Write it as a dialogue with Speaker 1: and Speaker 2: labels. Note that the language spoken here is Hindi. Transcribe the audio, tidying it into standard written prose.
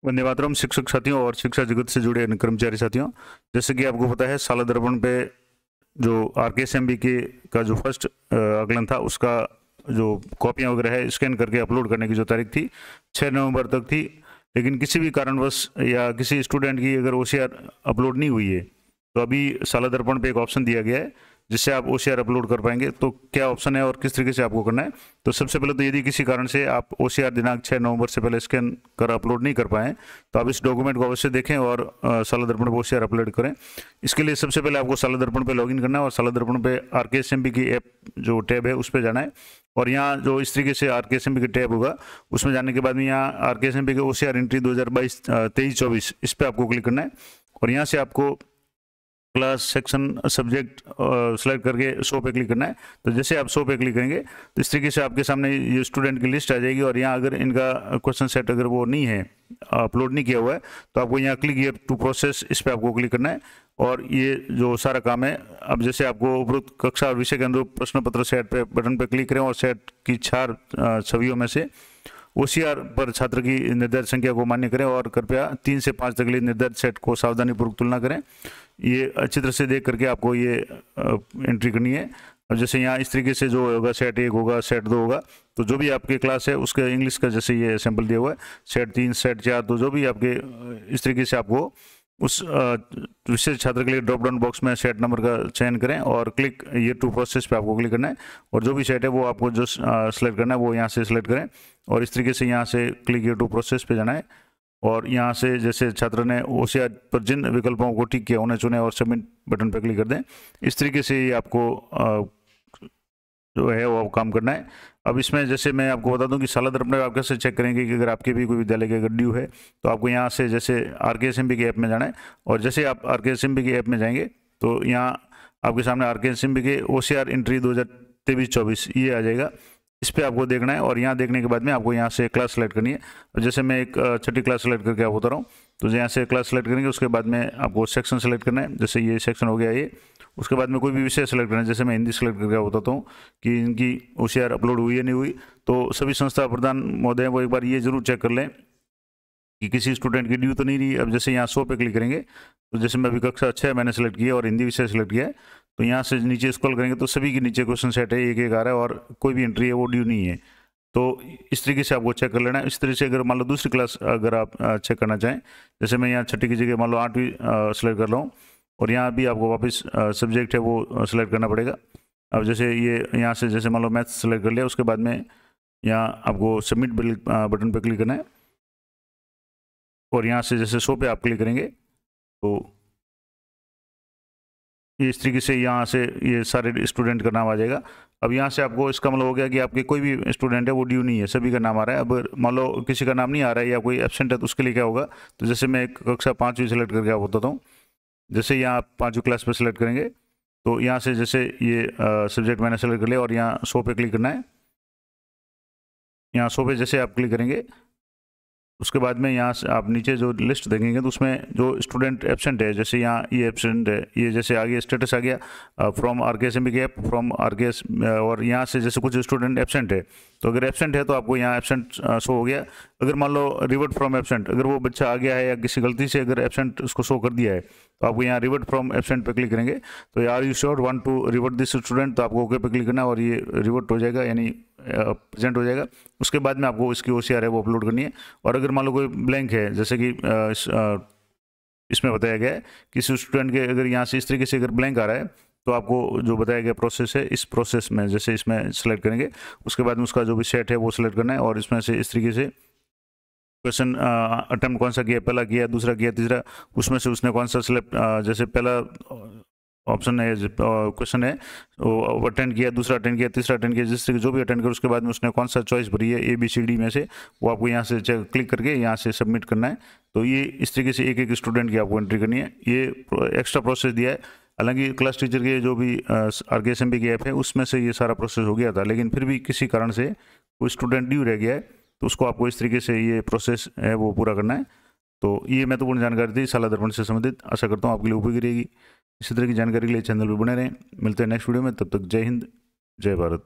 Speaker 1: वंदे मातरम। शिक्षक साथियों और शिक्षा जगत से जुड़े अन्य कर्मचारी साथियों, जैसे कि आपको पता है साला दर्पण पे जो RKSMB के का जो फर्स्ट आकलन था उसका जो कॉपियां वगैरह है स्कैन करके अपलोड करने की जो तारीख थी 6 नवंबर तक थी। लेकिन किसी भी कारणवश या किसी स्टूडेंट की अगर OCR अपलोड नहीं हुई है तो अभी साला दर्पण पे एक ऑप्शन दिया गया है जिससे आप OCR अपलोड कर पाएंगे। तो क्या ऑप्शन है और किस तरीके से आपको करना है? तो सबसे पहले तो यदि किसी कारण से आप OCR दिनांक 6 नवंबर से पहले स्कैन कर अपलोड नहीं कर पाएँ तो आप इस डॉक्यूमेंट को अवश्य देखें और साला दर्पण पर OCR अपलोड करें। इसके लिए सबसे पहले आपको साला दर्पण पर लॉगिन करना है और साला दर्पण पर RKSMB की ऐप जो टैब है उस पर जाना है और यहाँ जो इस तरीके से RKSMB की टैब होगा उसमें जाने के बाद में यहाँ RKSMB के OCR एंट्री 2022-23-24 इस पर आपको क्लिक करना है और यहाँ से आपको क्लास सेक्शन सब्जेक्ट सेलेक्ट करके शो पे क्लिक करना है। तो जैसे आप शो पे क्लिक करेंगे तो इस तरीके से आपके सामने ये स्टूडेंट की लिस्ट आ जाएगी और यहाँ अगर इनका क्वेश्चन सेट अगर वो नहीं है, अपलोड नहीं किया हुआ है, तो आपको यहाँ क्लिक हियर टू प्रोसेस इस पर आपको क्लिक करना है और ये जो सारा काम है। अब जैसे आपको उपरोक्त कक्षा और विषय के अनुरूप प्रश्न पत्र सेट पे बटन पर क्लिक करें और सेट की 4 छवियों में से OCR पर छात्र की निर्धारित संख्या को मान्य करें और कृपया 3 से 5 तक के लिए निर्धारित सेट को सावधानीपूर्वक तुलना करें। ये अच्छी तरह से देख करके आपको ये एंट्री करनी है। अब जैसे यहाँ इस तरीके से जो होगा सेट 1 होगा, सेट 2 होगा, तो जो भी आपकी क्लास है उसके इंग्लिश का जैसे ये सैंपल दिया हुआ है सेट 3 सेट 4, तो जो भी आपके इस तरीके से आपको उस विशेष छात्र के लिए ड्रॉप डाउन बॉक्स में सेट नंबर का चयन करें और क्लिक ये टू प्रोसेस पे आपको क्लिक करना है और जो भी सेट है वो आपको जो सेलेक्ट करना है वो यहाँ से सेलेक्ट करें और इस तरीके से यहाँ से क्लिक ये टू प्रोसेस पे जाना है और यहाँ से जैसे छात्र ने OCR पर जिन विकल्पों को टिक किया उन्हें चुने और सबमिट बटन पर क्लिक कर दें। इस तरीके से ये आपको जो है वो काम करना है। अब इसमें जैसे मैं आपको बता दूं कि साला दर्पण आप कैसे चेक करेंगे कि अगर आपके भी कोई विद्यालय के अगर ड्यू है तो आपको यहाँ से जैसे RKSMB की ऐप में जाना है और जैसे आप RKSMB की ऐप में जाएंगे तो यहाँ आपके सामने RKSMB के OCR एंट्री 2023-24 ये आ जाएगा। इस पर आपको देखना है और यहाँ देखने के बाद में आपको यहाँ से क्लास सेलेक्ट करनी है। और जैसे मैं एक 6ठी क्लास सेलेक्ट करके आपको बता रहा हूँ, तो यहाँ से क्लास सेलेक्ट करेंगे उसके बाद में आपको सेक्शन सेलेक्ट करना है। जैसे ये सेक्शन हो गया ये, उसके बाद में कोई भी विषय सेलेक्ट करना है। जैसे मैं हिंदी सेलेक्ट करके बताता हूँ कि इनकी OCR अपलोड हुई है नहीं हुई। तो सभी संस्था प्रधान महोदय वो एक बार ये जरूर चेक कर लें कि किसी स्टूडेंट की ड्यू तो नहीं रही। अब जैसे यहाँ 100 पे क्लिक करेंगे तो जैसे मैं अभी कक्षा 6 मैंने सेलेक्ट किया और हिंदी विषय सेलेक्ट किया है, तो यहाँ से नीचे स्क्रॉल करेंगे तो सभी के नीचे क्वेश्चन सेट है, एक एक आ रहा है और कोई भी एंट्री है वो ड्यू नहीं है। तो इस तरीके से आपको चेक कर लेना है। इस तरह से अगर मान लो दूसरी क्लास अगर आप चेक करना चाहें, जैसे मैं यहाँ 6ठी की जगह मान लो 8वीं सेलेक्ट कर रहा हूँ और यहाँ भी आपको वापस सब्जेक्ट है वो सेलेक्ट करना पड़ेगा। अब जैसे ये यहाँ से जैसे मान लो मैथ्स सेलेक्ट कर लिया, उसके बाद में यहाँ आपको सबमिट बटन पर क्लिक करना है और यहाँ से जैसे 100 पे आप क्लिक करेंगे तो ये इस तरीके से यहाँ से ये सारे स्टूडेंट का नाम आ जाएगा। अब यहाँ से आपको इसका मतलब हो गया कि आपके कोई भी स्टूडेंट है वो ड्यू नहीं है, सभी का नाम आ रहा है। अब मान लो किसी का नाम नहीं आ रहा है या कोई एब्सेंट है तो उसके लिए क्या होगा, तो जैसे मैं एक कक्षा 5वीं सेलेक्ट करके आप बताता हूँ। जैसे यहाँ आप 5वीं क्लास पर सेलेक्ट करेंगे तो यहाँ से जैसे ये सब्जेक्ट मैंने सेलेक्ट कर लिया और यहाँ 100 पे क्लिक करना है। यहाँ 100 पे जैसे आप क्लिक करेंगे उसके बाद में यहाँ से आप नीचे जो लिस्ट देखेंगे तो उसमें जो स्टूडेंट एब्सेंट है, जैसे यहाँ ये एब्सेंट है, ये जैसे आगे स्टेटस आ गया फ्रॉम RKSMB की ऐप फ्रॉम RKS और यहाँ से जैसे कुछ स्टूडेंट एब्सेंट है तो अगर एब्सेंट है तो आपको यहाँ एब्सेंट शो हो गया। अगर मान लो रिवर्ट फ्रॉम एब्सेंट, अगर वो बच्चा आ गया है या किसी गलती से अगर एब्सेंट उसको शो कर दिया है तो आपको यहाँ रिवर्ट फ्रॉम एब्सेंट पे क्लिक करेंगे तो are you sure want to revert this student, तो आपको ओके पे क्लिक करना है और ये रिवर्ट हो जाएगा यानी प्रेजेंट हो जाएगा। उसके बाद में आपको इसकी OCR है वो अपलोड करनी है। और अगर मान लो कोई ब्लैंक है, जैसे कि इसमें बताया गया है किसी स्टूडेंट के अगर यहाँ से इस तरीके से अगर ब्लैंक आ रहा है तो आपको जो बताया गया प्रोसेस है इस प्रोसेस में जैसे इसमें सेलेक्ट करेंगे उसके बाद में उसका जो भी सेट है वो सेलेक्ट करना है और इसमें से इस तरीके से क्वेश्चन अटेम्प्ट कौन सा किया, पहला किया, दूसरा किया, तीसरा, उसमें से उसने कौन सा सिलेक्ट जैसे पहला ऑप्शन है क्वेश्चन है वो अटेंड किया, दूसरा अटेंड किया, तीसरा अटेंड किया, जिस तरीके जो भी अटेंड कर उसके बाद में उसने कौन सा चॉइस भरी है ABCD में से वो आपको यहाँ से क्लिक करके यहाँ से सबमिट करना है। तो ये इस तरीके से एक एक स्टूडेंट की आपको एंट्री करनी है। ये एक्स्ट्रा प्रोसेस दिया है। हालांकि क्लास टीचर के जो भी RKSMB की ऐप है उसमें से ये सारा प्रोसेस हो गया था, लेकिन फिर भी किसी कारण से कोई स्टूडेंट ड्यू रह गया है तो उसको आपको इस तरीके से ये प्रोसेस है वो पूरा करना है। तो ये महत्वपूर्ण जानकारी थी साला दर्पण से संबंधित, आशा करता हूँ आपके लिए उपयोगी रहेगी। इसी तरह की जानकारी के लिए चैनल पर बने रहें। मिलते हैं नेक्स्ट वीडियो में, तब तक जय हिंद जय भारत।